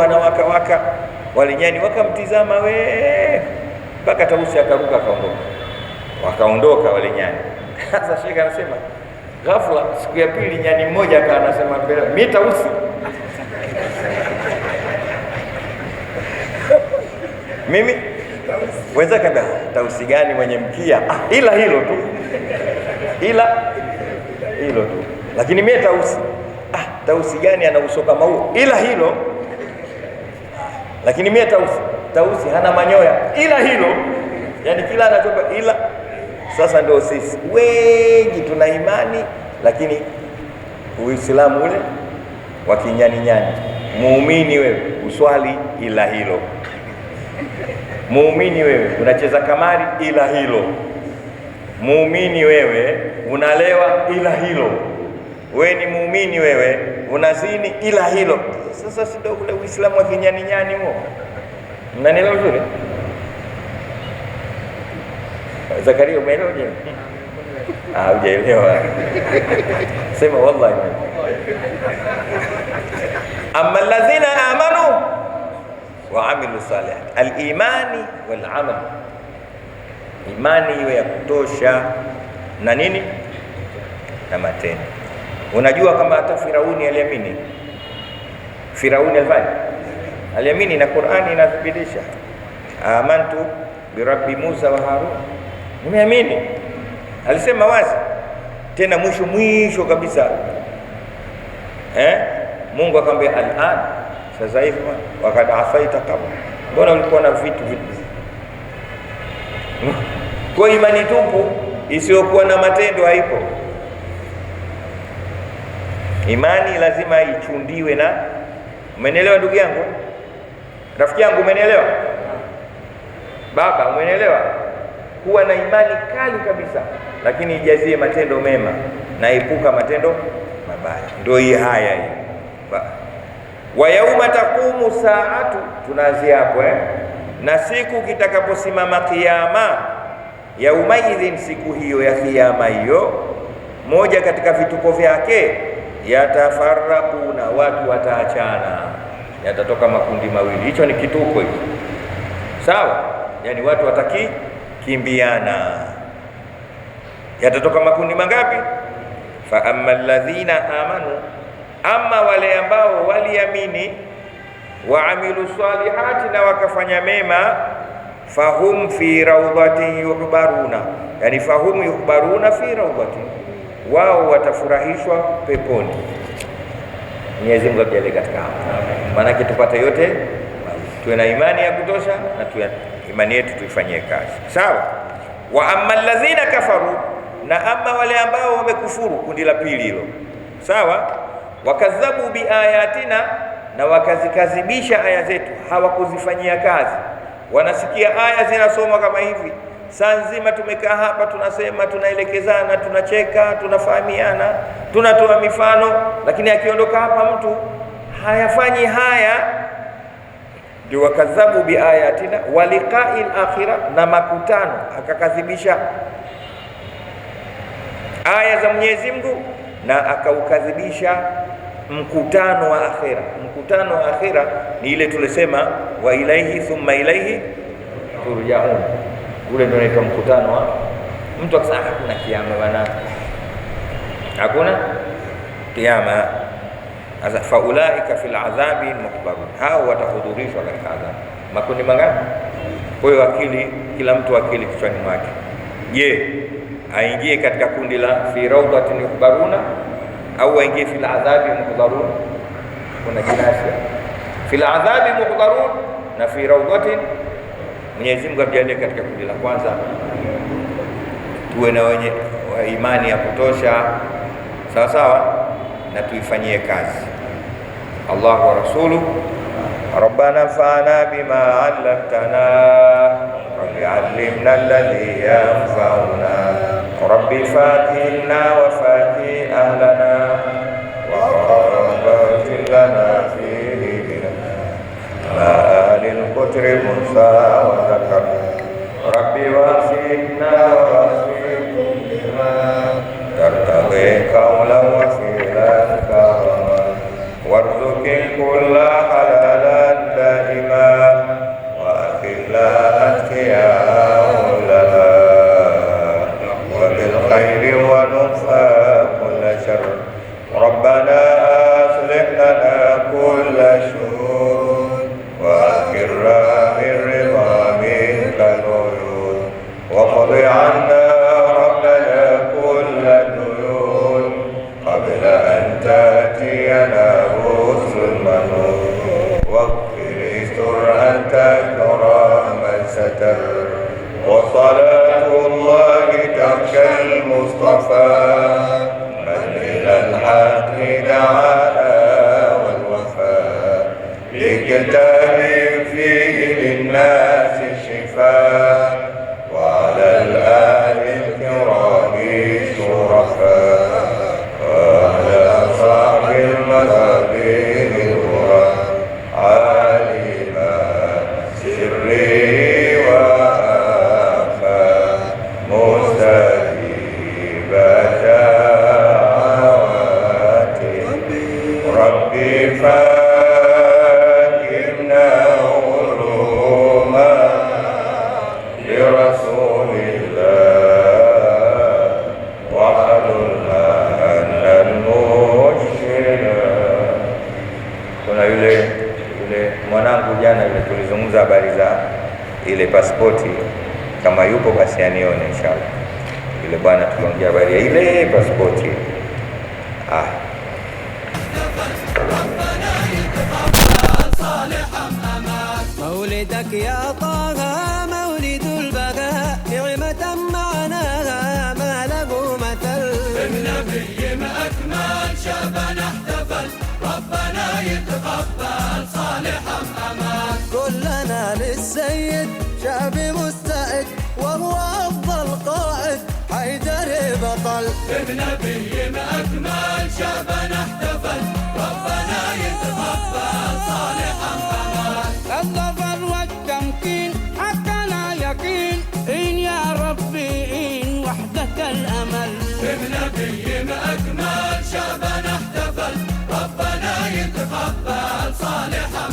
wanawaka wale nyani wakamtizama mpaka Tausi akaruka wakaondoka wale nyani. Sasa Sheikh anasema ghafla siku ya pili nyani mmoja anasema mimi Tausi mimi weza kada Tausi gani mwenye mkia, ila hilo tu, lakini mimi Tausi Tausi gani ana uso kama huo, ila hilo, lakini mimi Tausi hana manyoya, ila hilo, yani kila anachopa ila. Sasa ndio sisi wengi tuna imani, lakini Uislamu ule wa kinyani. Muumini wewe uswali, ila hilo. Muumini wewe unacheza kamari, ila hilo. Muumini wewe unalewa, ila hilo. Wewe ni muumini wewe unazini, ila hilo. Sasa si ndio ule Uislamu wa kinyani huo? Mnanielewa vizuri? Zakaria, umeelewa je? Hujaelewa. Sema wallahi. Amma alladhina amanu wa amilu salihat, al-imani wal amal. Imani iwe ya kutosha na nini? Na matendo. Unajua kama hata Firauni aliamini. Firauni aliamini, na Qur'ani inathibitisha. Amantu bi rabbi Musa wa Harun. Nimeamini. Alisema wazi. Tena mwisho kabisa. Mungu akamwambia al-an, sasa hivi wakati afaita kabla. Mbona ulikuwa na vitu kwa imani tupu isiyokuwa na matendo haipo. Imani lazima ichundiwe na, umenielewa ndugu yangu? Rafiki yangu, umenielewa? Baba, umenielewa? Kuwa na imani kali kabisa, lakini ijazie matendo mema na epuka matendo mabaya. Ndio hii haya hii. Wa yauma taqumu saatu, tunaanzia hapo na siku kitakaposimama kiyama, yaumaidhin, siku hiyo ya kiyama hiyo, moja katika vituko vyake, yatafarraquna, watu wataachana, yatatoka makundi mawili. Hicho ni kituko hicho, sawa? Yani watu watakimbiana, yatatoka makundi mangapi? Fa amma alladhina amanu, amma wale ambao waliamini, wa amilu salihati, na wakafanya mema, fahum fi rawdatin yuhbaruna, yani fahum yuhbaruna fi rawdatin, wao watafurahishwa peponi. Mwenyezi Mungu ajalie katika hapo. Maana tupate yote, tuwe na imani ya kutosha na imani yetu tuifanyie kazi, sawa? Wa amma alladhina kafaru, na amma wale ambao wamekufuru, kundi la pili hilo, sawa? Wakadhabu biayatina, na wakazikazibisha aya zetu, hawakuzifanyia kazi. Wanasikia aya zinasoma kama hivi, saa nzima tumekaa hapa tunasema, tunaelekezana, tunacheka, tunafahamiana, tunatoa mifano, lakini akiondoka hapa mtu hayafanyi haya. Ndio wakadhabu biayatina wa liqa'il akhirah, na makutano, akakadhibisha aya za Mwenyezi Mungu na akaukadhibisha mkutano wa akhira. Mkutano wa akhira ni ile tulisema, wa ilaihi thumma ilaihi turjaun. Ule ndio unaitwa mkutano wa mtu akisema hakuna kiyama bwana, hakuna kiyama. Sasa faulaika fil adhabi muhbarun, hao watahudhurishwa katika adhabu. Makundi mangapi? Kwa hiyo akili, kila mtu akili kichwani mwake. Je, aingie katika kundi la fi rawdatin yuhbaruna au aingie fil adhabi muhbarun? Kuna jinasi fil adhabi muhbarun na fi rawdatin. Mwenyezi Mungu ajalie katika kundi la kwanza, tuwe na wenye imani ya kutosha, sawa sawa, na tuifanyie kazi. Allah wa rasuluhu, rabbana fa'na bima 'allamtana rabbi 'allimna alladhi yanfa'una rabbi fa'inna wa faqi ahlana wa qarrabatin lana fihi ma'alil qutri musa wa zakar rabbi wasi'na wa wasi'kum bima tartawi qawla wa fi'lan karama warzuqi kulla halalan تستر، وصلاة الله ترك المصطفى من إلى الحق دعاها والوفاء، لكتاب فيه للناس شفاء، وعلى الآل الكرام شرفاء، وعلى صاحب المذاهب الغرى عالما سري وأخفى مستجيب دعواتي، ربي فاهمنا علوما لرسول الله، وحللنا أن المشكلة. Kuna yule mwanangu jana yule tulizungumza habari za ile pasipoti, kama yupo basi anione inshallah. Yule bwana tuliongea habari ya ile pasipoti. مولدك يا طه مولد البهاء، نعمة معناها ما له مثل، بالنبي ما أكمل شعبنا احتفل، ربنا يتقبل صالحا أمان. كلنا للسيد شعب مستعد، وهو أفضل قائد حيدر بطل، بالنبي ما أكمل شعبنا احتفل، ربنا يتقبل صالحا أمان. الظفر والتمكين حتى لا يقين، إن يا ربي إن وحدك الأمل، بالنبي ما أكمل شعبنا احتفل، ربنا يتقبل صالحا